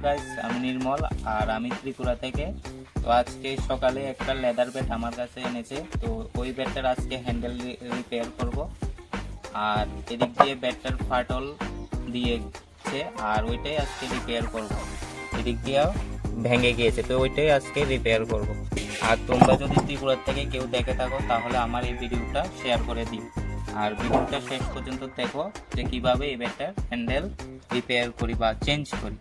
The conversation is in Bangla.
গাইস, আমি নির্মল আর আমি ত্রিপুরা থেকে। তো আজকে সকালে একটা লেদার ব্যাট আমার কাছে এনেছে, তো ওই ব্যাটটার আজকে হ্যান্ডেল রিপেয়ার করব। আর এদিক দিয়ে ব্যাটটার ফাটল দিয়েছে আর ওইটাই আজকে রিপেয়ার করব। এদিক দিয়েও ভেঙে গিয়েছে, তো ওইটাই আজকে রিপেয়ার করব। আর তোমরা যদি ত্রিপুরার থেকে কেউ দেখে থাকো তাহলে আমার এই ভিডিওটা শেয়ার করে দিও। আর ভিডিওটা শেষ পর্যন্ত দেখো যে কীভাবে এই ব্যাটটার হ্যান্ডেল রিপেয়ার করি বা চেঞ্জ করি।